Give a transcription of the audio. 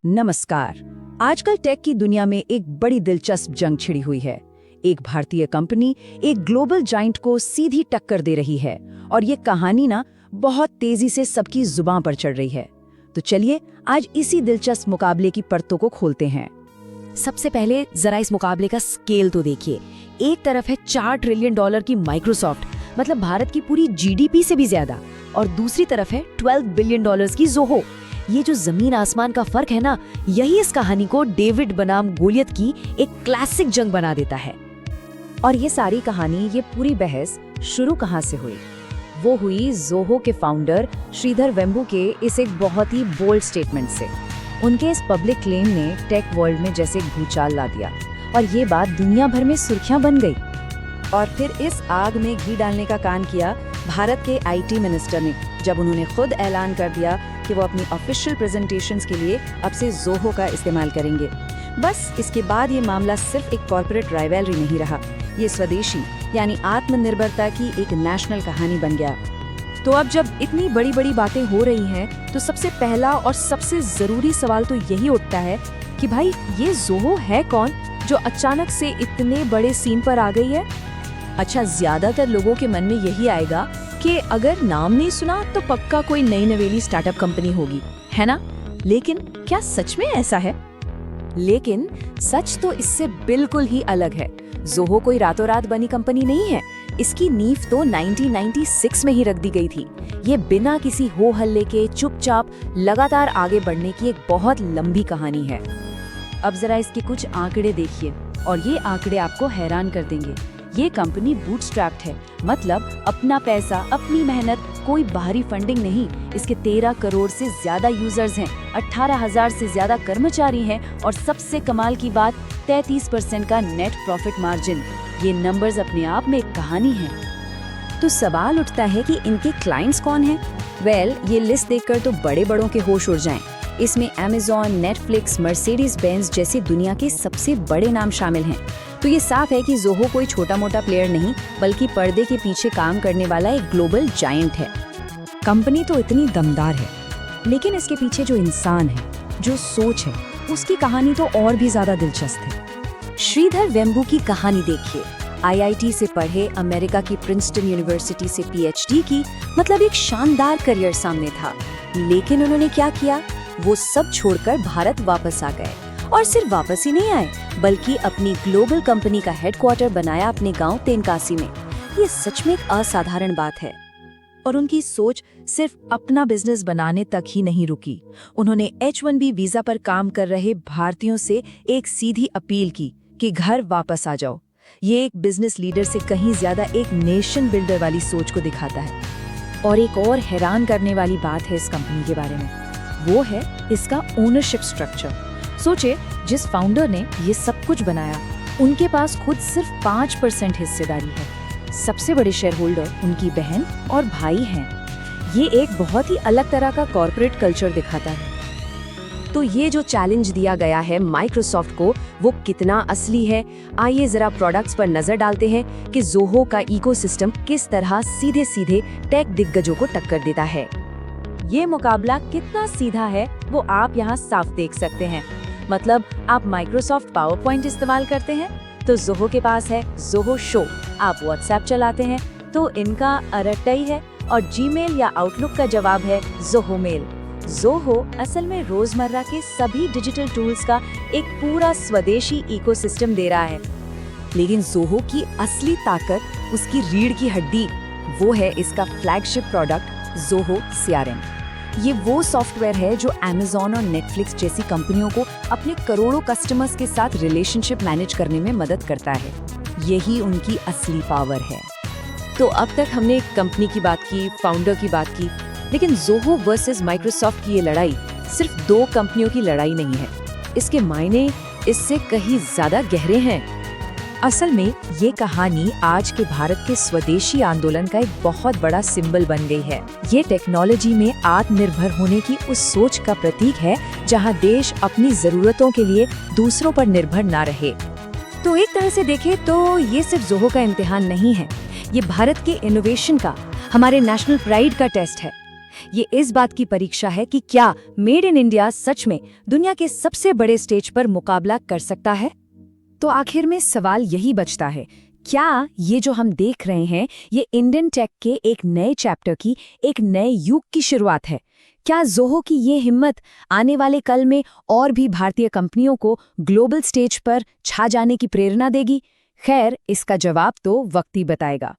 नमस्कार। आजकल टेक की दुनिया में एक बड़ी दिलचस्प जंग छिड़ी हुई है। एक भारतीय कंपनी एक ग्लोबल जाइंट को सीधी टक्कर दे रही है और ये कहानी ना बहुत तेजी से सबकी जुबान पर चढ़ रही है। तो चलिए आज इसी दिलचस्प मुकाबले की परतों को खोलते हैं। सबसे पहले जरा इस मुकाबले का स्केल तो देखिए। एक तरफ है $4 ट्रिलियन की माइक्रोसॉफ्ट, मतलब भारत की पूरी जीडीपी से भी ज्यादा, और दूसरी तरफ है $12 बिलियन की ज़ोहो। ये जो जमीन आसमान का फर्क है ना, यही इस कहानी को डेविड बनाम गोलियत की एक क्लासिक जंग बना देता है। और ये सारी कहानी, ये पूरी बहस शुरू कहाँ से हुई? वो हुई ज़ोहो के फाउंडर श्रीधर वेम्बू के इस एक बहुत ही बोल्ड स्टेटमेंट से। उनके इस पब्लिक क्लेम ने टेक वर्ल्ड में जैसे एक भूचाल ला दिया और ये बात दुनिया भर में सुर्खियां बन गई। और फिर इस आग में घी डालने का काम किया भारत के आईटी मिनिस्टर ने, जब उन्होंने खुद ऐलान कर दिया कि वो अपनी ऑफिशियल प्रेजेंटेशंस के लिए अब से ज़ोहो का इस्तेमाल करेंगे। बस इसके बाद ये मामला सिर्फ एक कॉर्पोरेट राइवलरी नहीं रहा, ये स्वदेशी यानी आत्मनिर्भरता की एक नेशनल कहानी बन गया। तो अब जब इतनी बड़ी बड़ी बातें हो रही हैं, तो सबसे पहला और सबसे जरूरी सवाल तो यही उठता है कि भाई ये ज़ोहो है कौन जो अचानक से इतने बड़े सीन पर आ गई है? अच्छा, ज्यादातर लोगों के मन में यही आएगा कि अगर नाम नहीं सुना तो पक्का कोई नई नवेली स्टार्टअप कंपनी होगी, है ना? लेकिन क्या सच में ऐसा है? लेकिन सच तो इससे बिल्कुल ही अलग है। ज़ोहो कोई रातों रात बनी कंपनी नहीं है। इसकी नींव तो 1996 में ही रख दी गई थी। ये बिना किसी हो हल्ले के चुपचाप लगातार आगे बढ़ने की एक बहुत लंबी कहानी है। अब जरा इसके कुछ आंकड़े देखिए और ये आंकड़े आपको हैरान कर देंगे। ये कंपनी बूटस्ट्रैप्ड है, मतलब अपना पैसा, अपनी मेहनत, कोई बाहरी फंडिंग नहीं। इसके 13 करोड़ से ज्यादा यूजर्स हैं, 18,000 से ज्यादा कर्मचारी हैं और सबसे कमाल की बात 33% का नेट प्रॉफिट मार्जिन। ये नंबर्स अपने आप में एक कहानी है। तो सवाल उठता है कि इनके क्लाइंट्स कौन हैं? वेल, ये लिस्ट देखकर तो बड़े बड़ों के होश उड़ जाएं। इसमें अमेज़न, नेटफ्लिक्स, मर्सिडीज बेंज जैसे दुनिया के सबसे बड़े नाम शामिल हैं। तो ये साफ है कि ज़ोहो कोई छोटा मोटा प्लेयर नहीं, बल्कि पर्दे के पीछे काम करने वाला एक ग्लोबल जायंट है। कंपनी तो इतनी दमदार है, लेकिन इसके पीछे जो इंसान है, जो सोच है, उसकी कहानी तो और भी ज्यादा दिलचस्प है। श्रीधर वेम्बू की कहानी देखिए। आईआईटी से पढ़े, अमेरिका की प्रिंसटन यूनिवर्सिटी से पीएचडी की, मतलब एक शानदार करियर सामने था। लेकिन उन्होंने क्या किया? वो सब छोड़कर भारत वापस आ गए, और सिर्फ वापस ही नहीं आए, बल्कि अपनी ग्लोबल कंपनी का हेडक्वार्टर बनाया अपने गांव तेनकासी में। ये सच में एक असाधारण बात है। और उनकी सोच सिर्फ अपना बिजनेस बनाने तक ही नहीं रुकी। उन्होंने H1B वीजा पर काम कर रहे भारतीयों से एक सीधी अपील की कि घर वापस आ जाओ। ये एक बिजनेस लीडर से कहीं ज्यादा एक नेशन बिल्डर वाली सोच को दिखाता है। और एक और हैरान करने वाली बात है इस कंपनी के बारे में, वो है इसका ओनरशिप स्ट्रक्चर। सोचे, जिस फाउंडर ने ये सब कुछ बनाया, उनके पास खुद सिर्फ 5% हिस्सेदारी है। सबसे बड़े शेयर होल्डर उनकी बहन और भाई हैं। ये एक बहुत ही अलग तरह का कॉर्पोरेट कल्चर दिखाता है। तो ये जो चैलेंज दिया गया है माइक्रोसॉफ्ट को, वो कितना असली है? आइए जरा प्रोडक्ट्स पर नजर डालते हैं कि ज़ोहो का इकोसिस्टम किस तरह सीधे सीधे टेक दिग्गजों को टक्कर देता है। ये मुकाबला कितना सीधा है वो आप यहाँ साफ देख सकते हैं। मतलब आप माइक्रोसॉफ्ट पावर पॉइंट इस्तेमाल करते हैं तो ज़ोहो के पास है ज़ोहो शो। आप व्हाट्सएप चलाते हैं तो इनका अरटई है, और जीमेल या आउटलुक का जवाब है ज़ोहो मेल। ज़ोहो असल में रोजमर्रा के सभी डिजिटल टूल्स का एक पूरा स्वदेशी इकोसिस्टम दे रहा है। लेकिन ज़ोहो की असली ताकत, उसकी रीढ़ की हड्डी, वो है इसका फ्लैगशिप प्रोडक्ट ज़ोहो CRM। ये वो सॉफ्टवेयर है जो अमेज़न और नेटफ्लिक्स जैसी कंपनियों को अपने करोड़ों कस्टमर्स के साथ रिलेशनशिप मैनेज करने में मदद करता है। यही उनकी असली पावर है। तो अब तक हमने कंपनी की बात की, फाउंडर की बात की, लेकिन ज़ोहो वर्सेस माइक्रोसॉफ्ट की ये लड़ाई सिर्फ दो कंपनियों की लड़ाई नहीं है। इसके मायने इससे कहीं ज्यादा गहरे हैं। असल में ये कहानी आज के भारत के स्वदेशी आंदोलन का एक बहुत बड़ा सिंबल बन गई है। ये टेक्नोलॉजी में आत्मनिर्भर होने की उस सोच का प्रतीक है, जहां देश अपनी जरूरतों के लिए दूसरों पर निर्भर ना रहे। तो एक तरह से देखें तो ये सिर्फ ज़ोहो का इम्तिहान नहीं है, ये भारत के इनोवेशन का, हमारे नेशनल प्राइड का टेस्ट है। ये इस बात की परीक्षा है कि क्या मेड इन इंडिया सच में दुनिया के सबसे बड़े स्टेज पर मुकाबला कर सकता है। तो आखिर में सवाल यही बचता है, क्या ये जो हम देख रहे हैं ये इंडियन टेक के एक नए चैप्टर की, एक नए युग की शुरुआत है? क्या ज़ोहो की ये हिम्मत आने वाले कल में और भी भारतीय कंपनियों को ग्लोबल स्टेज पर छा जाने की प्रेरणा देगी? खैर, इसका जवाब तो वक्त ही बताएगा।